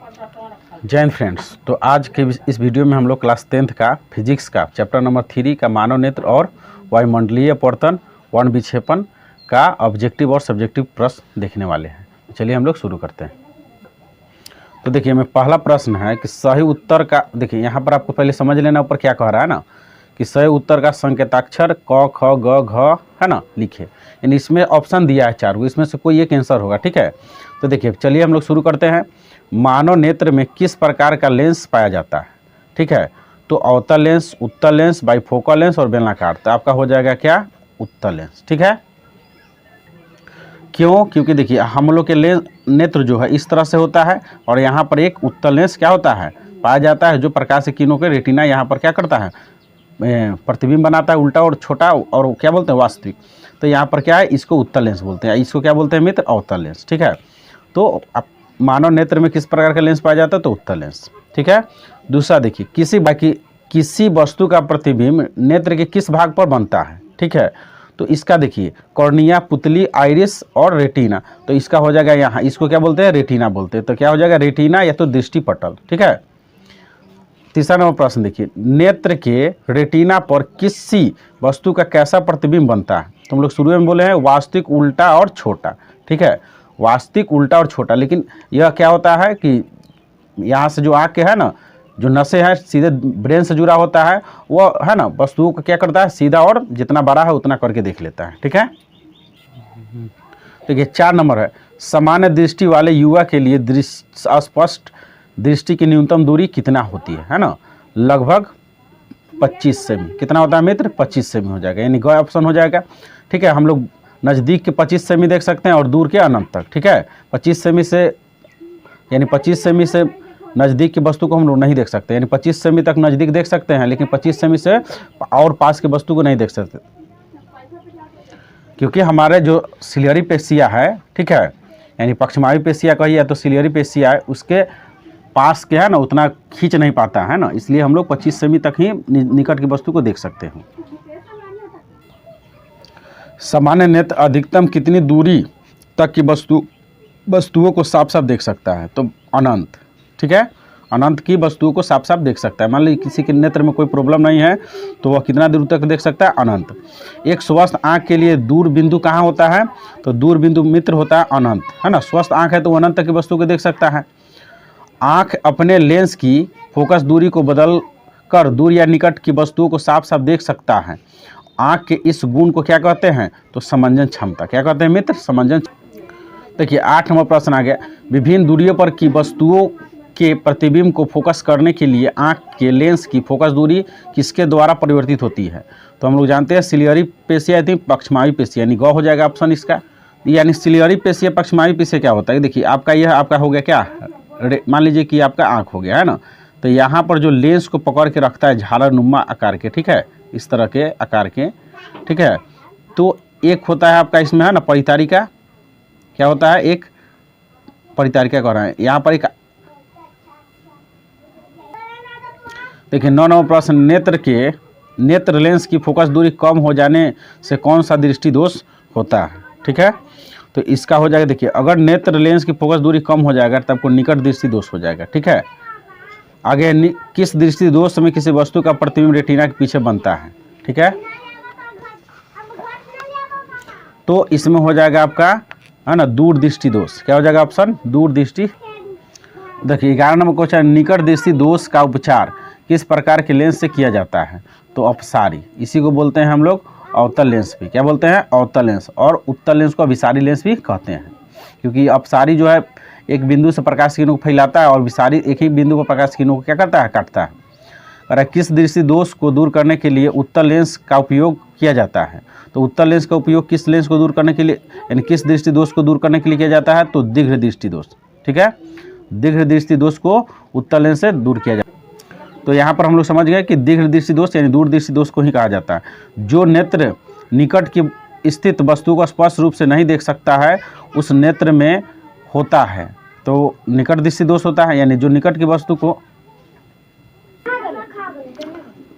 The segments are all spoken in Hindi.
जय हिंद फ्रेंड्स। तो आज के इस वीडियो में हम लोग क्लास 10th का फिजिक्स का चैप्टर नंबर 3 का मानव नेत्र और वायुमंडलीय अपवर्तन वर्ण विक्षेपण का ऑब्जेक्टिव और सब्जेक्टिव प्रश्न देखने वाले हैं। चलिए हम लोग शुरू करते हैं। तो देखिए, मैं पहला प्रश्न है कि सही उत्तर का, देखिए यहाँ पर आपको पहले समझ लेना ऊपर क्या कह रहा है ना, कि सही उत्तर का संकेताक्षर क ख ग घ है ना लिखे। यानी इसमें ऑप्शन दिया है 4 गो, इसमें से कोई एक आंसर होगा। ठीक है, तो देखिए चलिए हम लोग शुरू करते हैं। मानव नेत्र में किस प्रकार का लेंस पाया जाता है? ठीक है, तो अवतल लेंस, उत्तल लेंस, बाइफोकल लेंस और बेलनाकार। तो आपका हो जाएगा क्या? उत्तल लेंस। ठीक है, क्यों? क्योंकि देखिए हम लोग के नेत्र जो है इस तरह से होता है और यहाँ पर एक उत्तल लेंस क्या होता है पाया जाता है, जो प्रकाश की किरणों के रेटिना यहाँ पर क्या करता है, प्रतिबिंब बनाता है, उल्टा और छोटा, और क्या बोलते हैं वास्तविक। तो यहाँ पर क्या है, इसको उत्तल लेंस बोलते हैं, इसको क्या बोलते हैं मित्र? अवतल लेंस। ठीक है, तो मानव नेत्र में किस प्रकार का लेंस पाया जाता है? तो उत्तल लेंस। ठीक है, दूसरा देखिए, किसी वस्तु का प्रतिबिंब नेत्र के किस भाग पर बनता है? ठीक है, तो इसका देखिए कॉर्निया, पुतली, आइरिस और रेटिना। तो इसका हो जाएगा यहाँ, इसको क्या बोलते हैं? रेटिना बोलते हैं। तो क्या हो जाएगा? रेटिना या तो दृष्टि पटल। ठीक है, तीसरा नंबर प्रश्न देखिए, नेत्र के रेटिना पर किसी वस्तु का कैसा प्रतिबिंब बनता है? तो हम लोग शुरू में बोले हैं वास्तविक, उल्टा और छोटा। ठीक है, वास्तविक, उल्टा और छोटा। लेकिन यह क्या होता है कि यहाँ से जो आँख के है ना, जो नसें हैं सीधे ब्रेन से जुड़ा होता है, वो है ना वस्तुओं को क्या करता है, सीधा और जितना बड़ा है उतना करके देख लेता है। ठीक है, देखिए 4 नंबर है, सामान्य दृष्टि वाले युवा के लिए अस्पष्ट दृष्टि की न्यूनतम दूरी कितना होती है ना? लगभग 25 सेमी। कितना होता है मित्र? 25 सेमी हो जाएगा, यानी ग ऑप्शन हो जाएगा। ठीक है, हम लोग नज़दीक के 25 सेमी देख सकते हैं और दूर के अनंत तक। ठीक है, 25 सेमी से, यानी 25 सेमी से नज़दीक की वस्तु को हम लोग नहीं देख सकते, यानी 25 सेमी तक नज़दीक देख सकते हैं, लेकिन 25 सेमी से और पास की वस्तु को नहीं देख सकते, क्योंकि हमारे जो सिलियरी पेशिया है, ठीक है, यानी पक्षमावी पेशिया कहिए या तो सिलियरी पेशिया है, उसके पास के है ना उतना खींच नहीं पाता है ना, इसलिए हम लोग 25 सेमी तक ही निकट की वस्तु को देख सकते हैं। सामान्य नेत्र अधिकतम कितनी दूरी तक की वस्तुओं को साफ साफ देख सकता है? तो अनंत। ठीक है, अनंत की वस्तुओं को साफ साफ देख सकता है। मान लीजिए किसी के नेत्र में कोई प्रॉब्लम नहीं है तो वह कितना दूर तक देख सकता है? अनंत। एक स्वस्थ आंख के लिए दूर बिंदु कहाँ होता है? तो दूर बिंदु मित्र होता है अनंत, है ना। स्वस्थ आंख है तो अनंत तक की वस्तु को देख सकता है। आंख अपने लेंस की फोकस दूरी को बदल कर दूर या निकट की वस्तुओं को साफ साफ देख सकता है। आंख के इस गुण को क्या कहते हैं? तो समंजन क्षमता। क्या कहते हैं मित्र? समंजन। देखिए 8 नंबर प्रश्न आ गया, विभिन्न दूरियों पर की वस्तुओं के प्रतिबिंब को फोकस करने के लिए आंख के लेंस की फोकस दूरी किसके द्वारा परिवर्तित होती है? तो हम लोग जानते हैं सिलियरी पेशिया थी, पक्षमावी पेशिया, यानी ग हो जाएगा ऑप्शन इसका। यानी सिलियरी पेशिया, पक्षमावी पेशिया क्या होता है? देखिए आपका यह आपका हो गया क्या, मान लीजिए कि आपका आंख हो गया है ना, तो यहाँ पर जो लेंस को पकड़ के रखता है झालरनुमा आकार के, ठीक है, इस तरह के आकार के। ठीक है, तो एक होता है आपका इसमें है ना परितारिका। क्या होता है? एक परितारिका कह रहा है यहाँ पर एक। देखिए 9 नंबर प्रश्न, नेत्र लेंस की फोकस दूरी कम हो जाने से कौन सा दृष्टि दोष होता है? ठीक है, तो इसका हो जाएगा, देखिए अगर नेत्र लेंस की फोकस दूरी कम हो जाएगा तब को निकट दृष्टि दोष हो जाएगा। ठीक है, आगे किस दृष्टि दोष में किसी वस्तु का प्रतिबिंब रेटिना के पीछे बनता है? ठीक है, तो इसमें हो जाएगा आपका है ना दूर दृष्टि दोष। क्या हो जाएगा ऑप्शन? दूर दृष्टि। देखिए 11 नंबर क्वेश्चन, निकट दृष्टि दोष का उपचार किस प्रकार के लेंस से किया जाता है? तो अपसारी, इसी को बोलते हैं हम लोग अवतल लेंस भी। क्या बोलते हैं? अवतल लेंस। और उत्तल लेंस को अभिसारी लेंस भी कहते हैं, क्योंकि अपसारी जो है एक बिंदु से प्रकाश किरणों को फैलाता है और विसारी एक ही बिंदु पर प्रकाश किरणों को क्या करता है? काटता है। और किस दृष्टि दोष को दूर करने के लिए उत्तल लेंस का उपयोग किया जाता है? तो उत्तल लेंस का उपयोग किस लेंस को दूर करने के लिए, यानी किस दृष्टि दोष को दूर करने के लिए किया जाता है? तो दीर्घ दृष्टि दोष। ठीक है, दीर्घ दृष्टि दोष को उत्तल लेंस से दूर किया जाता है। तो यहाँ पर हम लोग समझ गए कि दीर्घ दृष्टि दोष यानी दूर दृष्टि दोष को ही कहा जाता है। जो नेत्र निकट की स्थित वस्तु को स्पष्ट रूप से नहीं देख सकता है उस नेत्र में होता है, तो निकट दृष्टि दोष होता है, यानी जो निकट की वस्तु को।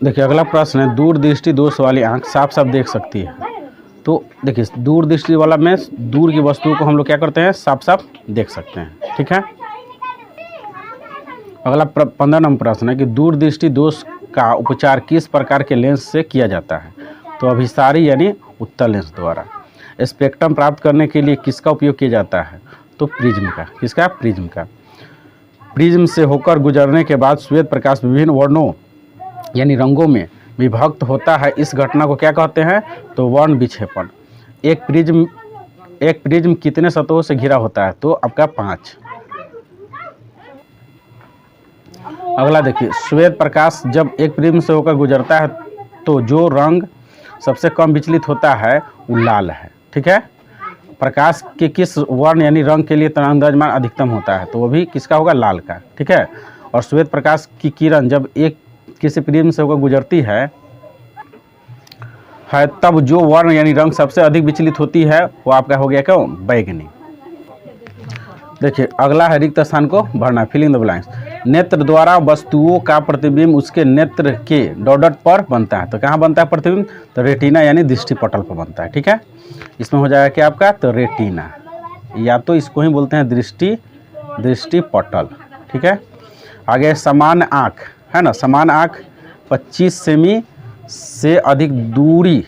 देखिए अगला प्रश्न है, दूर दृष्टि दोष वाली आंख साफ साफ देख सकती है? तो देखिए दूर दृष्टि वाला में दूर की वस्तुओं को हम लोग क्या करते हैं? साफ साफ देख सकते हैं। ठीक है, अगला 15 नंबर प्रश्न है कि दूरदृष्टि दोष का उपचार किस प्रकार के लेंस से किया जाता है? तो अभिसारी यानी उत्तल लेंस द्वारा। स्पेक्ट्रम प्राप्त करने के लिए किसका उपयोग किया जाता है? तो प्रिज्म का। किसका? प्रिज्म का। प्रिज्म से होकर गुजरने के बाद श्वेत प्रकाश विभिन्न वर्णों यानी रंगों में विभक्त होता है। इस घटना को क्या कहते हैं? तो वर्ण विक्षेपण। एक प्रिज्म कितने सतहों से घिरा होता है? तो आपका 5। अगला देखिए, श्वेत प्रकाश जब एक प्रिज्म से होकर गुजरता है तो जो रंग सबसे कम विचलित होता है वो लाल है। ठीक है। प्रकाश के किस वर्ण यानी रंग के लिए तरंगदैर्घ्य अधिकतम होता है? तो वो भी किसका होगा? लाल का। ठीक है। और श्वेत प्रकाश की किरण जब एक किसी प्रिज्म से होकर गुजरती है तब जो वर्ण यानी रंग सबसे अधिक विचलित होती है वो आपका हो गया क्यों? बैगनी। देखिए अगला है रिक्त स्थान को भरना, फिलिंग द ब्लैंक्स। नेत्र द्वारा वस्तुओं का प्रतिबिंब उसके नेत्र के डॉट पर बनता है। तो कहाँ बनता है प्रतिबिंब? तो रेटिना यानी दृष्टि पटल पर बनता है। ठीक है। इसमें हो जाएगा क्या आपका? तो रेटिना, या तो इसको ही बोलते हैं दृष्टि पटल। ठीक है। आगे समान आँख है ना, समान आँख 25 सेमी से अधिक दूरी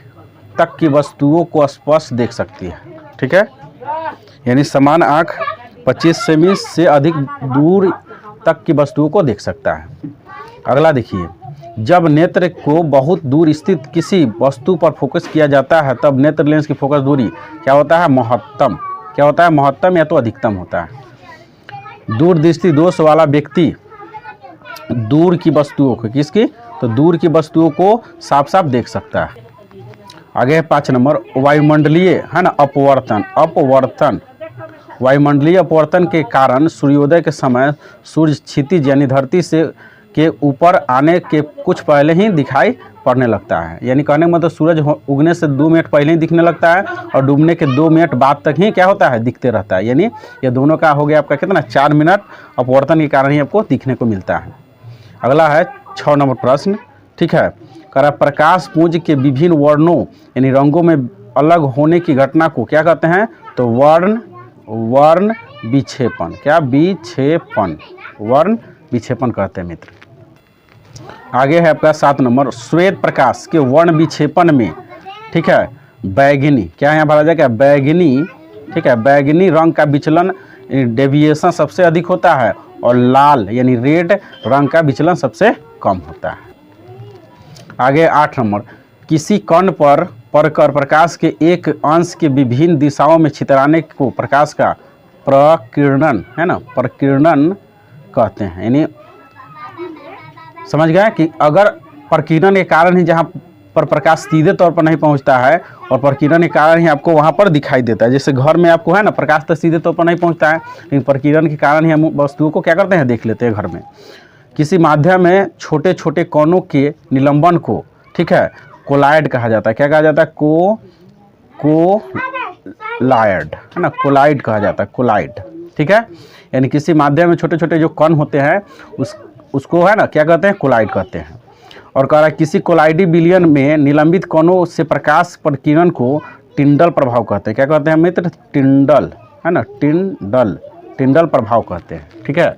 तक की वस्तुओं को स्पष्ट देख सकती है। ठीक है। यानी समान आँख 25 सेमी से अधिक दूर तक की वस्तुओं को देख सकता है। अगला देखिए, जब नेत्र को बहुत दूर स्थित किसी वस्तु पर फोकस किया जाता है तब नेत्र लेंस की फोकस दूरी क्या होता है? महत्तम। क्या होता है? महत्तम या तो अधिकतम होता है। दूरदृष्टि दोष वाला व्यक्ति दूर की वस्तुओं को, किसकी? तो दूर की वस्तुओं को साफ साफ देख सकता है। आगे है 5 नंबर, वायुमंडलीय है ना अपवर्तन। वायुमंडलीय अपवर्तन के कारण सूर्योदय के समय सूर्य क्षितिज यानी धरती से के ऊपर आने के कुछ पहले ही दिखाई पड़ने लगता है। यानी कहने का मतलब सूरज उगने से 2 मिनट पहले ही दिखने लगता है और डूबने के 2 मिनट बाद तक ही क्या होता है? दिखते रहता है। यानी ये दोनों का हो गया आपका कितना? 4 मिनट अपवर्तन के कारण ही आपको दिखने को मिलता है। अगला है 6 नंबर प्रश्न। ठीक है। कह प्रकाश पुंज के विभिन्न वर्णों यानी रंगों में अलग होने की घटना को क्या कहते हैं? तो वर्ण विक्षेपण। क्या? विक्षेपण। वर्ण विक्षेपण कहते हैं मित्र। आगे है आपका 7 नंबर, श्वेत प्रकाश के वर्ण विक्षेपण में, ठीक है, बैगनी, क्या यहाँ भरा जाएगा? बैगनी। ठीक है। बैगनी रंग का विचलन डेविएशन सबसे अधिक होता है और लाल यानी रेड रंग का विचलन सबसे कम होता है। आगे 8 नंबर, किसी कण पर पड़कर प्रकाश के एक अंश के विभिन्न दिशाओं में छितराने को प्रकाश का प्रकीर्णन है ना, प्रकीर्णन कहते हैं। यानी समझ गए कि अगर प्रकीर्णन के कारण ही जहाँ पर प्रकाश सीधे तौर पर नहीं पहुँचता है और प्रकीर्णन के कारण ही आपको वहाँ पर दिखाई देता है। जैसे घर में आपको है ना प्रकाश तो सीधे तौर पर नहीं पहुँचता है, लेकिन प्रकीर्णन के कारण ही हम वस्तुओं को क्या करते हैं? देख लेते हैं घर में। किसी माध्यम में छोटे छोटे कोनों के निलंबन को, ठीक है, कोलाइड कहा जाता है। क्या कहा जाता है? कोलाइड है ना, कोलाइड कहा जाता है, कोलाइड। ठीक है। यानी किसी माध्यम में छोटे छोटे जो कण होते हैं उसको है ना क्या कहते हैं? कोलाइड कहते हैं। और कह रहा है किसी कोलाइडी विलयन में निलंबित कोनों से प्रकाश प्रकीर्णन को टिंडल प्रभाव कहते हैं। क्या कहते हैं मित्र? टिंडल है ना, टिंडल प्रभाव कहते हैं। ठीक है।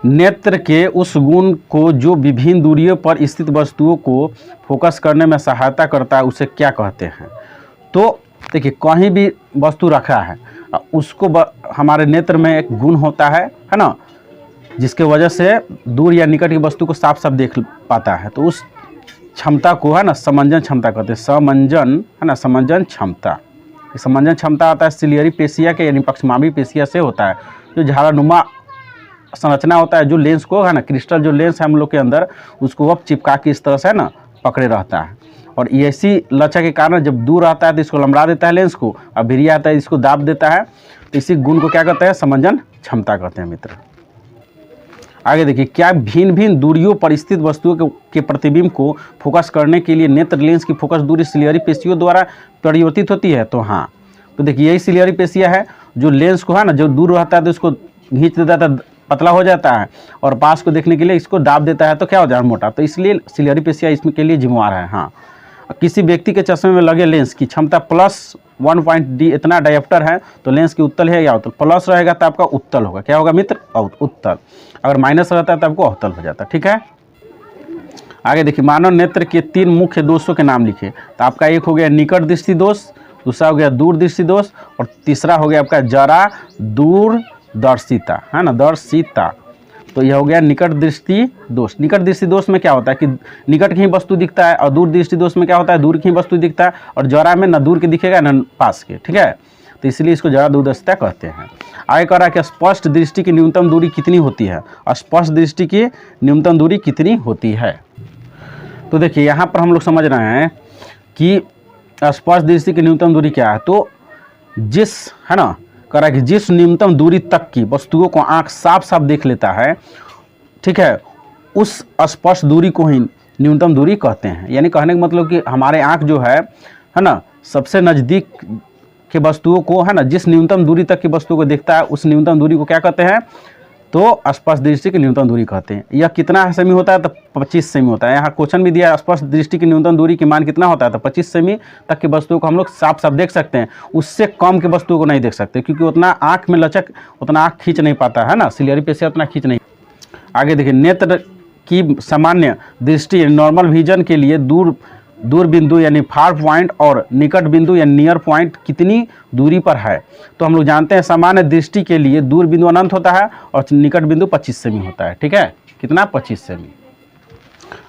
नेत्र के उस गुण को जो विभिन्न दूरियों पर स्थित वस्तुओं को फोकस करने में सहायता करता है उसे क्या कहते हैं? तो देखिए कहीं भी वस्तु रखा है उसको हमारे नेत्र में एक गुण होता है ना, जिसके वजह से दूर या निकट की वस्तु को साफ साफ देख पाता है। तो उस क्षमता को है ना समंजन क्षमता कहते हैं। समंजन है ना, समंजन क्षमता। समंजन क्षमता आता है सिलियरी पेशिया के यानी पक्षमावी पेशिया से होता है, जो झाड़ानुमा संरचना होता है, जो लेंस को है ना, क्रिस्टल जो लेंस है हम लोग के अंदर उसको अब चिपका के इस तरह से है ना पकड़े रहता है। और ऐसी लचक के कारण जब दूर आता है तो इसको लंबड़ा देता है लेंस को, और भिरी आता है इसको दाब देता है। तो इसी गुण को क्या कहते हैं? समंजन क्षमता कहते हैं मित्र। आगे देखिए, क्या भिन्न भिन्न दूरियों पर स्थित वस्तुओं के प्रतिबिंब को फोकस करने के लिए नेत्र लेंस की फोकस दूरी सिलियरी पेशियों द्वारा परिवर्तित होती है? तो हाँ, तो देखिए यही सिलियरी पेशिया है जो लेंस को है ना, जो दूर रहता है तो इसको खींच देता है, पतला हो जाता है, और पास को देखने के लिए इसको दाब देता है तो क्या हो जाता है? मोटा। तो इसलिए सिलियरी पेशिया इसमें के लिए जिम्मेवार है। हाँ। किसी व्यक्ति के चश्मे में लगे लेंस की क्षमता +1.d इतना डायोप्टर है तो लेंस की उत्तल है या अवतल। प्लस रहेगा तो आपका उत्तल होगा, क्या होगा मित्र, उत्तल। अगर माइनस रहता है तो आपको अवतल हो जाता है, ठीक है। आगे देखिए, मानव नेत्र के 3 मुख्य दोषों के नाम लिखे। तो आपका एक हो गया निकट दृष्टि दोष, दूसरा हो गया दूर दृष्टि दोष, और तीसरा हो गया आपका जरा दूरदर्शिता, है ना, दर्शिता। तो यह हो गया निकट दृष्टि दोष। निकट दृष्टि दोष में क्या होता है कि निकट की ही वस्तु दिखता है, और दूर दृष्टि दोष में क्या होता है, दूर की ही वस्तु दिखता है, और जरा में न दूर के दिखेगा न पास के, ठीक है। तो इसलिए इसको जरा दूरदर्शिता कहते हैं। आगे कह रहा है कि स्पष्ट दृष्टि की न्यूनतम दूरी कितनी होती है, स्पष्ट दृष्टि की न्यूनतम दूरी कितनी होती है। तो देखिए यहाँ पर हम लोग समझ रहे हैं कि स्पष्ट दृष्टि की न्यूनतम दूरी क्या है। तो जिस, है ना, कह रहा है कि जिस न्यूनतम दूरी तक की वस्तुओं को आंख साफ साफ देख लेता है, ठीक है, उस स्पष्ट दूरी को ही न्यूनतम दूरी कहते हैं। यानी कहने का मतलब कि हमारे आंख जो है ना, सबसे नज़दीक के वस्तुओं को, है ना, जिस न्यूनतम दूरी तक की वस्तुओं को देखता है उस न्यूनतम दूरी को क्या कहते हैं, तो स्पष्ट दृष्टि की न्यूनतम दूरी कहते हैं। यह कितना सेमी होता है, तो 25 सेमी होता है। यहाँ क्वेश्चन भी दिया है, स्पष्ट दृष्टि की न्यूनतम दूरी की मान कितना होता है, तो 25 सेमी तक की वस्तुओं को हम लोग साफ साफ देख सकते हैं। उससे कम की वस्तुओं को नहीं देख सकते, क्योंकि उतना आँख में लचक, उतना आँख खींच नहीं पाता है ना, सिलियरी पे से उतना खींच नहीं। आगे देखिए, नेत्र की सामान्य दृष्टि नॉर्मल विजन के लिए दूर बिंदु यानी फार पॉइंट और निकट बिंदु यानी नियर पॉइंट कितनी दूरी पर है। तो हम लोग जानते हैं सामान्य दृष्टि के लिए दूर बिंदु अनंत होता है और निकट बिंदु 25 सेमी होता है, ठीक है, कितना, 25 सेमी।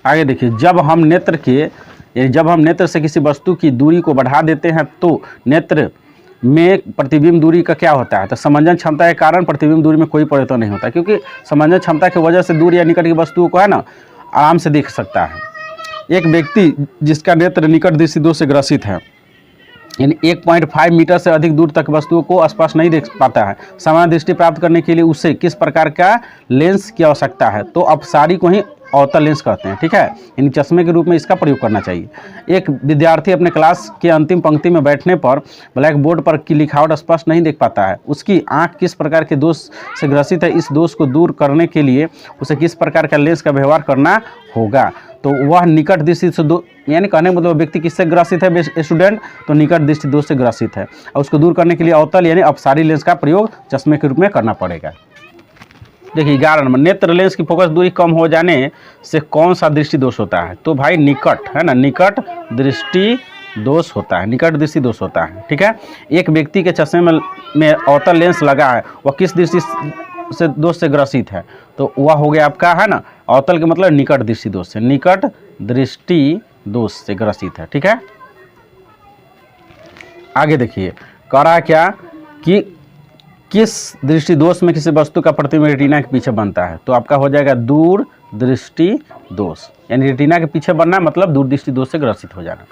आगे देखिए, जब हम नेत्र से किसी वस्तु की दूरी को बढ़ा देते हैं तो नेत्र में प्रतिबिंब दूरी का क्या होता है, तो समंजन क्षमता के कारण प्रतिबिंब दूरी में कोई परिवर्तन नहीं होता, क्योंकि समंजन क्षमता की वजह से दूर या निकट की वस्तुओं को, है ना, आराम से देख सकता है। एक व्यक्ति जिसका नेत्र निकट दृष्टि दोष से ग्रसित है, यानी 1.5 मीटर से अधिक दूर तक वस्तुओं को स्पष्ट नहीं देख पाता है, सामान्य दृष्टि प्राप्त करने के लिए उसे किस प्रकार का लेंस की आवश्यकता है, तो अपसारी को ही अवतल लेंस कहते हैं, ठीक है। यानी चश्मे के रूप में इसका प्रयोग करना चाहिए। एक विद्यार्थी अपने क्लास के अंतिम पंक्ति में बैठने पर ब्लैक बोर्ड पर की लिखावट स्पष्ट नहीं देख पाता है, उसकी आंख किस प्रकार के दोष से ग्रसित है, इस दोष को दूर करने के लिए उसे किस प्रकार का लेंस का व्यवहार करना होगा। तो वह निकट दृष्टि से यानी कहने का मतलब व्यक्ति किससे ग्रसित है स्टूडेंट, तो निकट दृष्टि दोष से ग्रसित है, और उसको दूर करने के लिए अवतल यानी अपसारी लेंस का प्रयोग चश्मे के रूप में करना पड़ेगा। देखिए 11 नंबर, नेत्र लेंस की फोकस दूरी कम हो जाने से कौन सा दृष्टि दोष होता है, तो भाई निकट, है ना, निकट दृष्टि दोष होता है, निकट दृष्टि दोष होता है, ठीक है। एक व्यक्ति के चश्मे में अवतल लेंस लगा है, वह किस दृष्टि से दोष से ग्रसित है, तो वह हो गया आपका, है ना, अवतल के मतलब निकट दृष्टि दोष से, निकट दृष्टि दोष से ग्रसित है, ठीक है। आगे देखिए, कह रहा है क्या कि किस दृष्टि दोष में किसी वस्तु का प्रतिबिंब रेटिना के पीछे बनता है, तो आपका हो जाएगा दूर दृष्टि दोष, यानी रेटिना के पीछे बनना मतलब दूर दृष्टि दोष से ग्रसित हो जाना।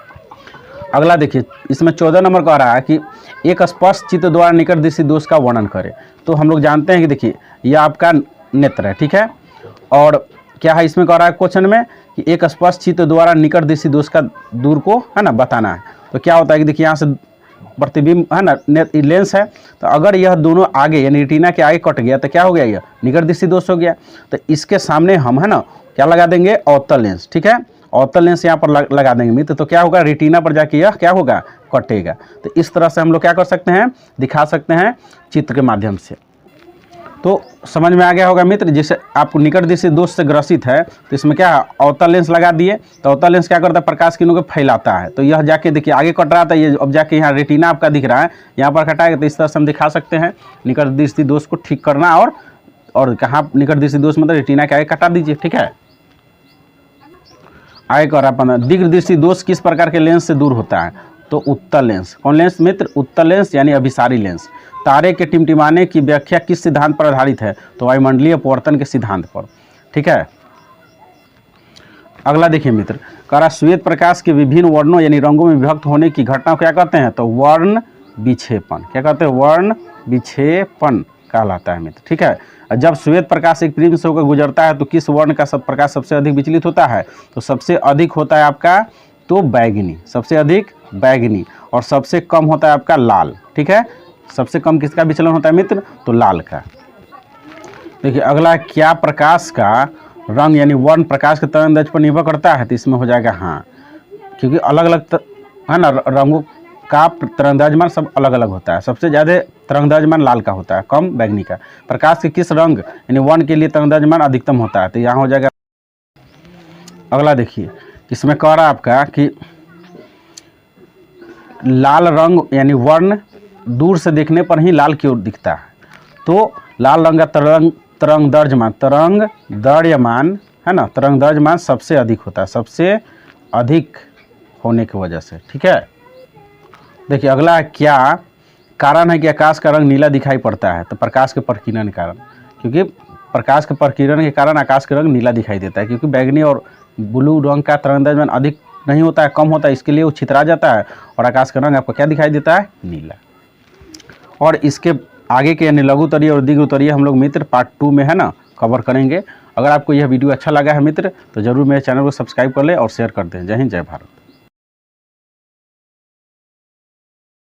अगला देखिए, इसमें 14 नंबर कह रहा है कि एक स्पष्ट चित्र द्वारा निकट दृष्टि दोष का वर्णन करें। तो हम लोग जानते हैं कि देखिए यह आपका नेत्र है, ठीक है, और क्या है इसमें कह रहा है क्वेश्चन में कि एक स्पष्ट चित्र द्वारा निकट दृष्टि दोष का दूर को, है ना, बताना है। तो क्या होता है कि देखिए यहाँ से प्रतिबिंब, है ना, लेंस है, तो अगर यह दोनों आगे यानी रेटिना के आगे कट गया तो क्या हो गया, यह निकट दृष्टि दोष हो गया। तो इसके सामने हम, है ना, क्या लगा देंगे, अवतल लेंस, ठीक है, अवतल लेंस यहाँ पर लगा देंगे मित्र, तो क्या होगा, रेटिना पर जाके यह क्या होगा, कटेगा। तो इस तरह से हम लोग क्या कर सकते हैं, दिखा सकते हैं चित्र के माध्यम से। तो समझ में आ गया होगा मित्र, जैसे आपको निकट दृष्टि दोष से ग्रसित है तो इसमें क्या अवतल लेंस लगा दिए, तो अवतल लेंस क्या करता है, प्रकाश किरणों को फैलाता है। तो यह जाके देखिए आगे कट रहा था, ये अब जाके यहाँ रेटिना आपका दिख रहा है, यहाँ पर कटाएगा। तो इस तरह से हम दिखा सकते हैं निकट दृष्टि दोष को ठीक करना, और कहाँ निकट दृष्टि दोष मतलब रेटिना के आगे कटा दीजिए, ठीक है। आगे कह रहा है दीर्घ दृष्टि दोष किस प्रकार के लेंस से दूर होता है, तो उत्तल लेंस। कौन लेंस मित्र, उत्तल लेंस यानी अभिसारी लेंस। तारे के टिमटिमाने की व्याख्या किस सिद्धांत पर आधारित है, तो वायुमंडलीय अपवर्तन के सिद्धांत पर, ठीक है। अगला देखिए मित्र, कह रहा श्वेत प्रकाश के विभिन्न वर्णों यानी रंगों में विभक्त होने की घटना को क्या कहते हैं, तो वर्ण विक्षेपण। क्या कहते हैं, वर्ण विक्षेपण कहलाता है मित्र, ठीक है। जब श्वेत प्रकाश एक प्रिज्म से होकर गुजरता है तो किस वर्ण का प्रकाश सबसे अधिक विचलित होता है, तो सबसे अधिक होता है आपका तो बैगनी, सबसे अधिक बैगनी, और सबसे कम होता है आपका लाल, ठीक है। सबसे कम किसका विचलन होता है मित्र, तो लाल का। देखिए अगला, क्या प्रकाश का रंग यानी वर्ण प्रकाश के तरंगदैर्ध्य पर निर्भर करता है, तो इसमें हो जाएगा हाँ, क्योंकि अलग अलग है ना, रंगों का तरंगदैर्घ्यमान सब अलग अलग होता है। सबसे ज़्यादा तरंगदैर्घ्यमान लाल का होता है, कम बैंगनी का। प्रकाश के किस रंग यानी वर्ण के लिए तरंगदैर्घ्यमान अधिकतम होता है? तो यहाँ हो जाएगा। अगला देखिए, इसमें कह रहा है आपका कि लाल रंग यानी वर्ण दूर से देखने पर ही लाल की ओर दिखता है। तो लाल रंग का तरंगदैर्घ्यमान है ना, तरंगदैर्घ्यमान सबसे अधिक होता है, सबसे अधिक होने की वजह से। ठीक है, देखिए अगला है, क्या कारण है कि आकाश का रंग नीला दिखाई पड़ता है? तो प्रकाश के प्रकीर्णन के कारण, क्योंकि प्रकाश के प्रकीर्णन के कारण आकाश का रंग नीला दिखाई देता है, क्योंकि बैंगनी और ब्लू रंग का तरंगदैर्घ्यमान अधिक नहीं होता है, कम होता है, इसके लिए वो छितरा जाता है और आकाश का रंग आपको क्या दिखाई देता है? नीला। और इसके आगे के यानी लघु उत्तरीय और दीर्घ उत्तरीय हम लोग मित्र पार्ट 2 में है ना कवर करेंगे। अगर आपको यह वीडियो अच्छा लगा है मित्र तो ज़रूर मेरे चैनल को सब्सक्राइब कर लें और शेयर कर दें। जय हिंद, जय भारत।